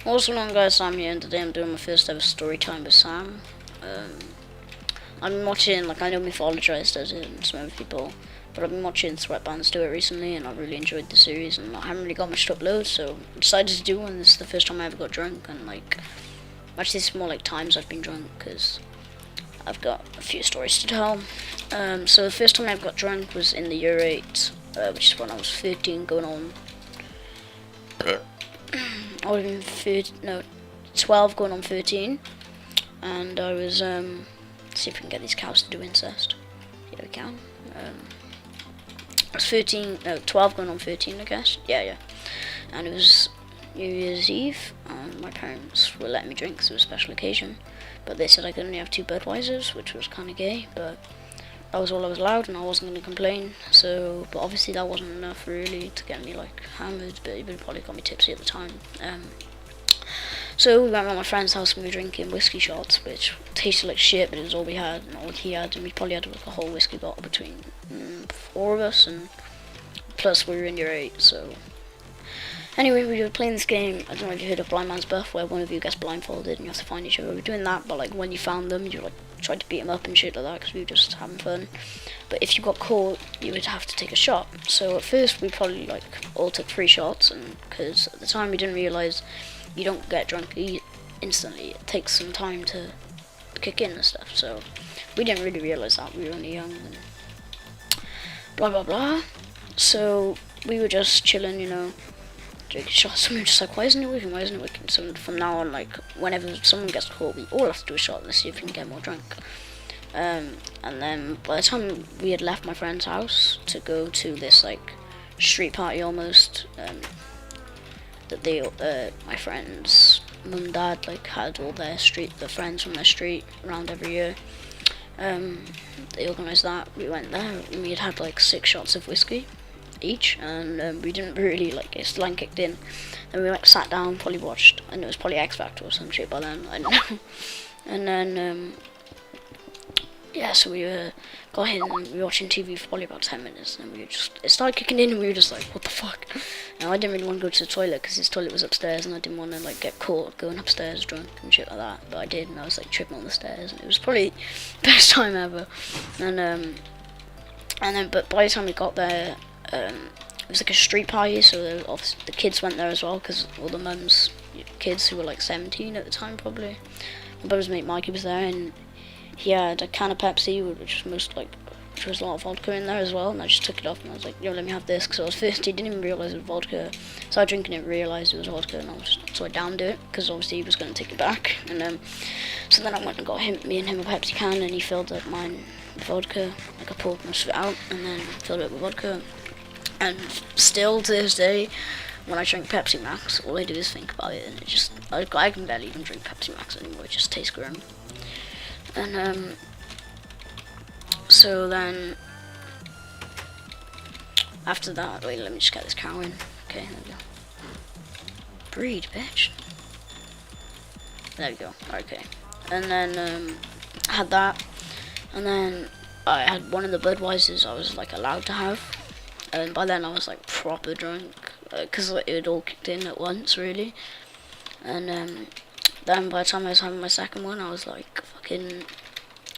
What's going on, guys? Sam here, and today I'm doing my first ever story time with Sam. I've been watching, like, I know Mythologized does it and some other people, but I've been watching Sweatbands do it recently, and I really enjoyed the series, and I haven't really got much to upload, so I decided to do one. This is the first time I ever got drunk, and, like, actually it's more like times I've been drunk, because I've got a few stories to tell. So the first time I ever got drunk was in the year 8, which is when I was 13, going on... I was in 12 going on 13, and I was, see if we can get these cows to do incest. Yeah, we can. I was 12 going on 13, I guess. Yeah. And it was New Year's Eve, and my parents were letting me drink because it was a special occasion, but they said I could only have 2 Budweisers, which was kind of gay, but that was all I was allowed, and I wasn't going to complain. So, but obviously that wasn't enough really to get me like hammered, but it would probably got me tipsy at the time. So we went around my friend's house and we were drinking whiskey shots, which tasted like shit, but it was all we had and all he had, and we probably had like a whole whiskey bottle between 4 of us, and plus we were in year 8, so... Anyway, we were playing this game, I don't know if you heard of Blind Man's Buff, where one of you gets blindfolded and you have to find each other. We were doing that, but like when you found them, you like tried to beat them up and shit like that, because we were just having fun. But if you got caught, you would have to take a shot. So at first we probably like all took 3 shots, and because at the time we didn't realise you don't get drunk instantly. It takes some time to kick in and stuff, so we didn't really realise that. We were only young and blah blah blah. So we were just chilling, you know, drinking shots, and we were just like, why isn't it working? So from now on, like, whenever someone gets caught, we all have to do a shot. Let's see if we can get more drunk. And then by the time we had left my friend's house to go to this like street party almost, that my friend's mum and dad like had all the friends from their street around every year. They organised that. We went there and we had like 6 shots of whiskey each, and we didn't really like get slang kicked in. Then we like sat down, probably watched, and it was probably X Factor or some shit by then, I don't know. And then yeah, so we got in and we were watching TV for probably about 10 minutes, and it started kicking in, and we were just like, what the fuck? Now I didn't really want to go to the toilet because his toilet was upstairs, and I didn't want to like get caught going upstairs drunk and shit like that, but I did, and I was like tripping on the stairs, and it was probably the best time ever. And then but by the time we got there, it was like a street party, so the kids went there as well, because all the mums, kids who were like 17 at the time probably. My brother's mate Mikey was there, and he had a can of Pepsi, which was a lot of vodka in there as well, and I just took it off and I was like, yo, let me have this, because I was thirsty, didn't even realise it was vodka. Started drinking it, realised it was vodka, and so I downed it, because obviously he was going to take it back. And so then I went and got me and him a Pepsi can, and he filled up mine with vodka. Like I poured most of it out, and then filled it up with vodka. And still to this day, when I drink Pepsi Max, all I do is think about it, and I can barely even drink Pepsi Max anymore, it just tastes grim. And so then after that, wait, let me just get this cow in. Okay, there we go. Breed, bitch. There we go. Okay. And then I had that, and then I had one of the Budweisers I was like allowed to have, and by then I was like proper drunk, because it had all kicked in at once really. And then by the time I was having my second one, I was like fucking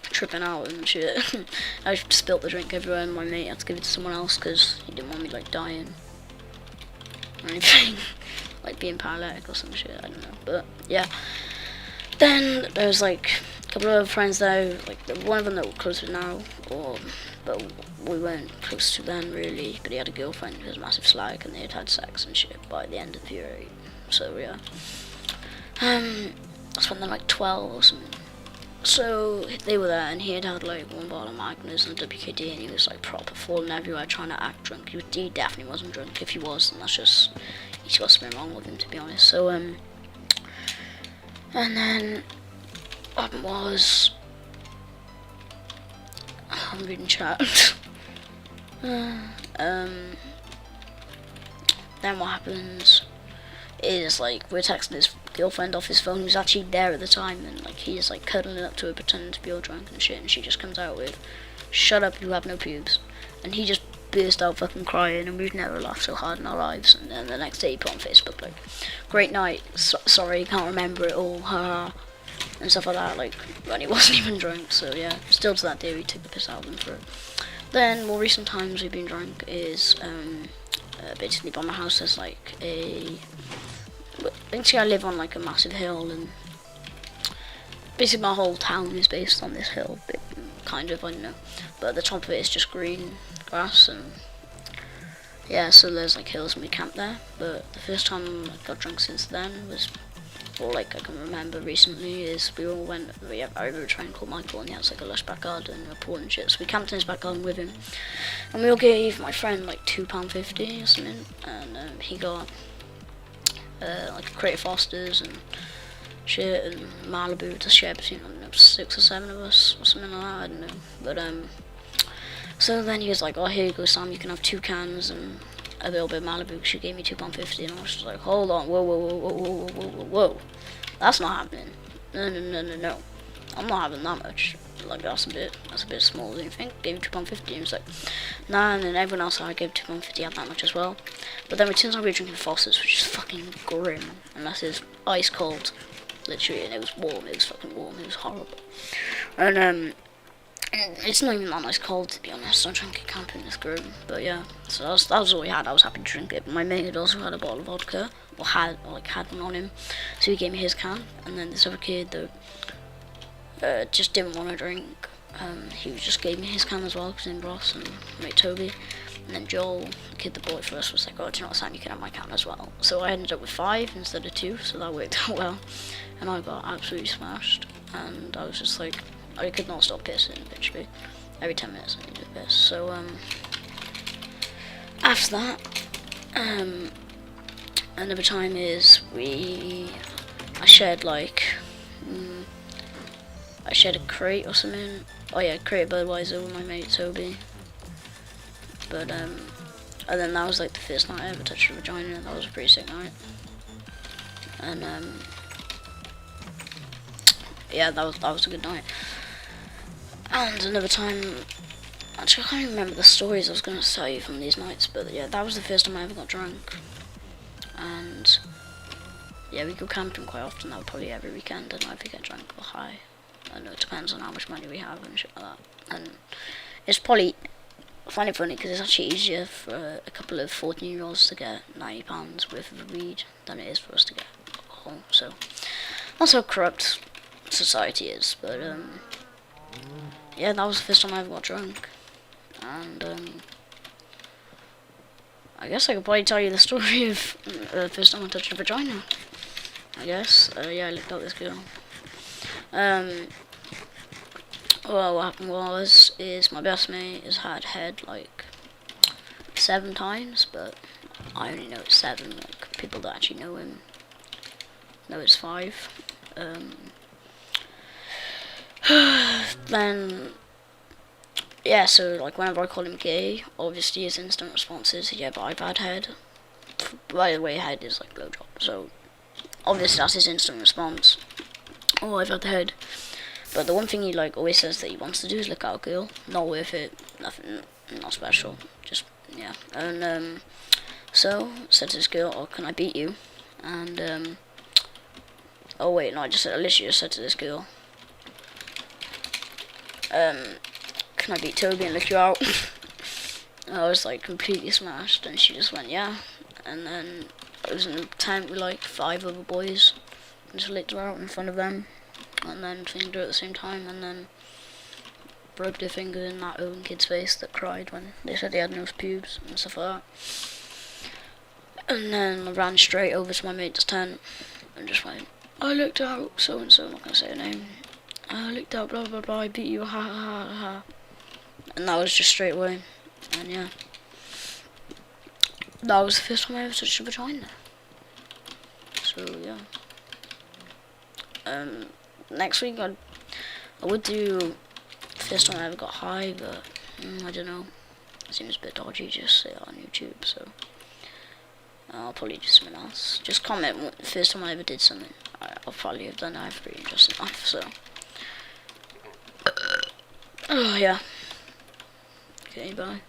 tripping out and shit. I spilt the drink everywhere, and my mate had to give it to someone else because he didn't want me like dying or anything, like being paralytic or some shit, I don't know. But yeah, then there was like a couple of other friends there, like one of them that we're close with now, but we weren't close to then really, but he had a girlfriend who was a massive slag, and they had sex and shit by the end of the year 8. So yeah, that's when they're like 12 or something. So they were there, and he had like 1 bottle of Magners and WKD, and he was like proper falling everywhere trying to act drunk. He definitely wasn't drunk. If he was, then that's just, he's got something wrong with him, to be honest. So and then what was, I'm reading chat. Then what happens is like we're texting his girlfriend off his phone, who's actually there at the time, and like he's like cuddling up to her, pretending to be all drunk and shit, and she just comes out with, "Shut up, you have no pubes," and he just burst out fucking crying, and we've never laughed so hard in our lives. And then the next day he put on Facebook like, great night, sorry, can't remember it all, haha, and stuff like that, like, when he wasn't even drunk. So yeah, still to that day we took the piss out of him for it. Then more recent times we've been drunk is basically by my house there's like basically I live on like a massive hill, and basically my whole town is based on this hill, kind of, I don't know, but the top of it is just green grass, and yeah, so there's like hills and we camp there. But the first time I got drunk since then was, or like I can remember recently, is we all went, I were trying to call Michael, and he has like a lush back garden and a pool and shit, so we camped in his back garden with him, and we all gave my friend like £2.50 or something, and he got like Creative Fosters and shit and Malibu to share between, I don't know, 6 or 7 of us or something like that, I don't know. But so then he was like, oh, here you go Sam, you can have 2 cans and a little bit of Malibu. She gave me £2.50, and I was just like, hold on, whoa, that's not happening. No, I'm not having that much. Like, that's a bit small, don't you think? Gave me £2.50, and he was like, nah, and then everyone else I gave £2.50 had that much as well. But then it turns out we were drinking Fosters, which is fucking grim, and that is ice cold, literally, and it was warm, it was fucking warm, it was horrible. And it's not even that nice cold, to be honest. I'm trying to get camping this grim, but yeah. So that was all we had. I was happy to drink it. But my mate had also had a bottle of vodka, or had one on him, so he gave me his can. And then this other kid that just didn't want to drink, he just gave me his can as well, because his name Ross and my mate Toby. And then Joel, the kid that bought it for us, was like, oh, do you know what, Sam, you can have my can as well. So I ended up with 5 instead of 2, so that worked out well. And I got absolutely smashed, and I was just like, I could not stop pissing, literally. Every 10 minutes I needed to piss. So, after that, another time is I shared a crate or something. Oh yeah, crate of Budweiser with my mate Toby. But, and then that was like the first night I ever touched a vagina, and that was a pretty sick night. And, yeah, that was a good night. And another time, actually I can't even remember the stories I was going to tell you from these nights, but yeah, that was the first time I ever got drunk. And yeah, we go camping quite often, that would probably every weekend, and either get drunk or high. I don't know, it depends on how much money we have and shit like that. And it's probably, I find it funny because it's actually easier for a couple of 14-year-olds to get £90 worth of weed than it is for us to get alcohol. So that's how corrupt society is. But yeah, that was the first time I ever got drunk. And I guess I could probably tell you the story of the first time I touched a vagina. I guess. Yeah, I licked out this girl. Well, what happened is my best mate has had head like 7 times, but I only know it's 7. Like, people that actually know him know it's 5. Then yeah, so like whenever I call him gay, obviously his instant response is, yeah, but I've had head. By the way, head is like blowjob, so obviously that's his instant response. Oh, I've had the head. But the one thing he like always says that he wants to do is lick out a girl. Not worth it, nothing, not special, just yeah. And so said to this girl, oh, can I beat you? And oh wait, no, I literally just said to this girl, can I beat Toby and lick you out? I was like completely smashed, and she just went, yeah. And then it was in a tent with like 5 other boys, and just licked her out in front of them, and then fingered her at the same time, and then broke their finger in that own kid's face that cried when they said he had no pubes and stuff like that. And then I ran straight over to my mate's tent and just went, I licked out so and so, I'm not gonna say her name. I licked out blah blah blah, I beat you, ha ha ha ha. And that was just straight away. And yeah, that was the first time I ever touched a vagina. So yeah. Next week I would do first time I ever got high, but I don't know. It seems a bit dodgy just say that on YouTube, so I'll probably do something else. Just comment what the first time I ever did something. I'll probably have done that pretty interesting enough, so oh yeah. Okay, bye.